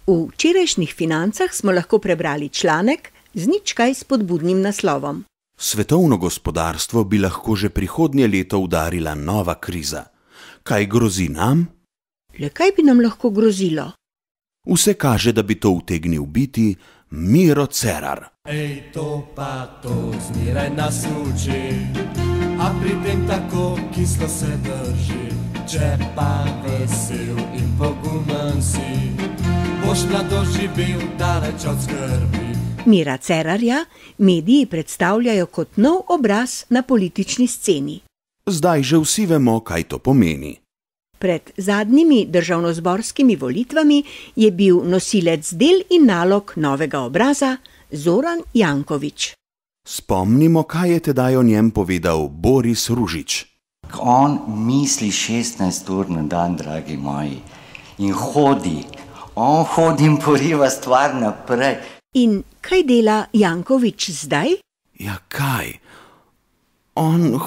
V včerajšnjih Financah smo lahko prebrali članek z nič kaj spodbudnim naslovom. Svetovno gospodarstvo bi lahko že prihodnje leto udarila nova kriza. Kaj grozi nam? Le kaj bi nam lahko grozilo? Vse kaže, da bi to utegnil biti Miro Cerar. Ej, to pa to zmeraj nas uči, a pri tem tako kislo se drži. Če pa vesel in pogumen si, boš mladost živel daleč od skrbi. Mira Cerarja mediji predstavljajo kot nov obraz na politični sceni. Zdaj že vsi vemo, kaj to pomeni. Pred zadnjimi državnozborskimi volitvami je bil nosilec del in nalog novega obraza Zoran Janković. Spomnimo, kaj je tedaj o njem povedal Boris Ružič. On misli 16 ur na dan, dragi moji, in hodi. On hodi in poriva stvar naprej. In kaj dela Janković zdaj? Ja, kaj? On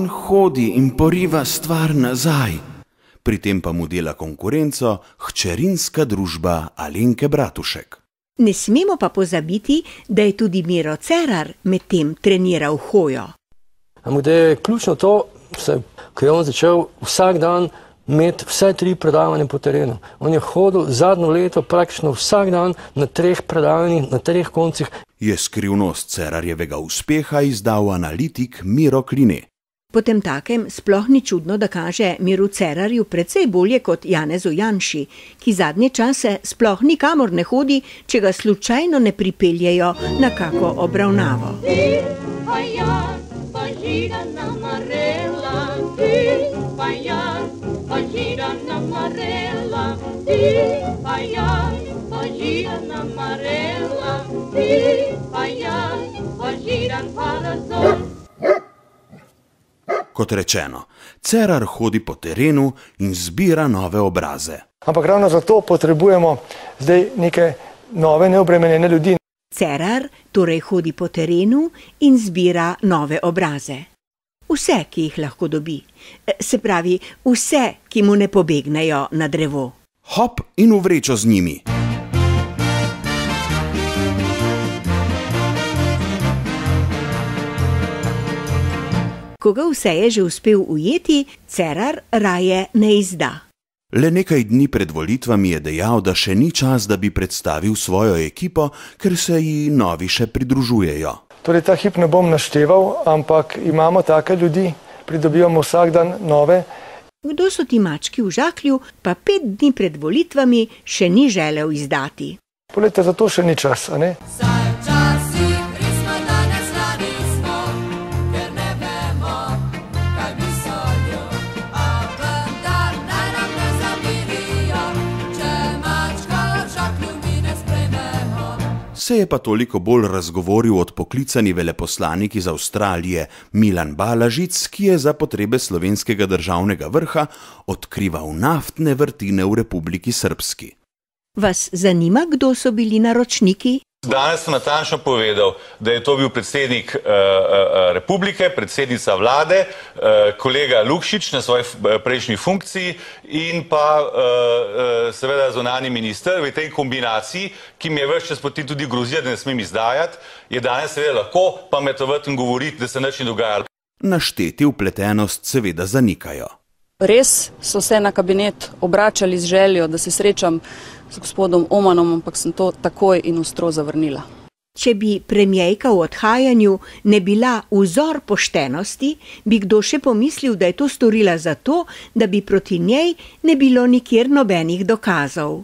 hodi in poriva stvar nazaj. Pri tem pa mu dela konkurenco hčerinska družba Alenke Bratušek. Ne smemo pa pozabiti, da je tudi Miro Cerar medtem treniral hojo. Ampak da je ključno to, ko je on začel vsak dan imeti vse 3 predavanja po terenu. On je hodil zadnjo leto praktično vsak dan na 3 predavanjih, na 3 koncih. Je skrivnost Cerarjevega uspeha izdal analitik Miro Kline. Potemtakem sploh ni čudno, da kaže Miru Cerarju precej bolje kot Janezu Janši, ki zadnje čase sploh nikamor ne hodi, če ga slučajno ne pripeljejo na kako obravnavo. Kot rečeno, Cerar hodi po terenu in zbira nove obraze. Ampak ravno zato potrebujemo zdaj neke nove neobremenjene ljudi. Cerar torej hodi po terenu in zbira nove obraze. Vse, ki jih lahko dobi. Se pravi, vse, ki mu ne pobegnejo na drevo. Hop in v vrečo z njimi. Koga vse je že uspel ujeti, Cerar raje ne izda. Le nekaj dni pred volitvami je dejal, da še ni čas, da bi predstavil svojo ekipo, ker se ji novi še pridružujejo. Torej ta hip ne bom našteval, ampak imamo take ljudi, pridobivamo vsak dan nove. Kdo so ti mački v žaklju, pa 5 dni pred volitvami še ni želel izdati? Poglejte, za to še ni čas, a ne? Se je pa toliko bolj razgovoril odpoklicani veleposlanik iz Avstralije Milan Balažic, ki je za potrebe slovenskega državnega vrha odkrival naftne vrtine v Republiki Srbski. Vas zanima, kdo so bili naročniki? Danes sem natančno povedal, da je to bil predsednik republike, predsednica vlade, kolega Lukšič na svoji prejšnji funkciji in pa seveda zunanji minister. V tej kombinaciji, ki mi je ves čas potem tudi grozila, da ne smem izdajati, je danes seveda lahko pametovati in govoriti, da se nič ni dogajalo. Našteti vpletenost seveda zanikajo. Res so se na kabinet obračali z željo, da se srečam z gospodom Omanom, ampak sem to takoj in ostro zavrnila. Če bi premierka v odhajanju ne bila vzor poštenosti, bi kdo še pomislil, da je to storila zato, da bi proti njej ne bilo nikjer nobenih dokazov.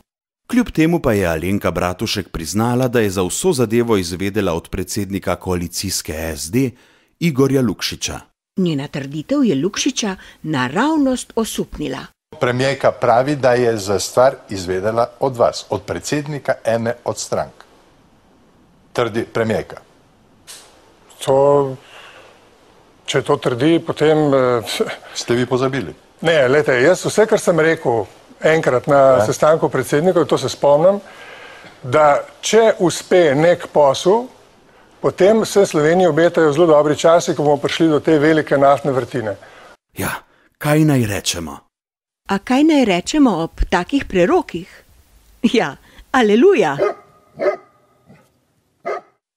Kljub temu pa je Alenka Bratušek priznala, da je za vso zadevo izvedela od predsednika koalicijske SD Igorja Lukšiča. Njena trditev je Lukšiča naravnost osupnila. Premierka pravi, da je za stvar izvedela od vas, od predsednika ene od strank. Trdi premierka. Če to trdi, potem... Ste vi pozabili? Ne, lejte, jaz vse, kar sem rekel enkrat na sestanku predsednikov, to se spomnim, da če uspe nek posel, potem se Sloveniji obetajo zelo dobri časi, ko bomo prišli do te velike naftne vrtine. Ja, kaj naj rečemo? A kaj naj rečemo ob takih prerokih? Ja, aleluja!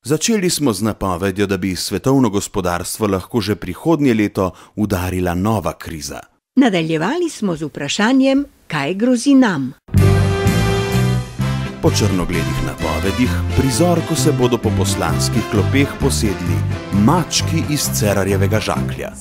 Začeli smo z napovedjo, da bi svetovno gospodarstvo lahko že prihodnje leto udarila nova kriza. Nadaljevali smo z vprašanjem, kaj grozi nam. Po črnogledih napovedih prizor, ko se bodo po poslanskih klopeh posedli mački iz Cerarjevega žaklja.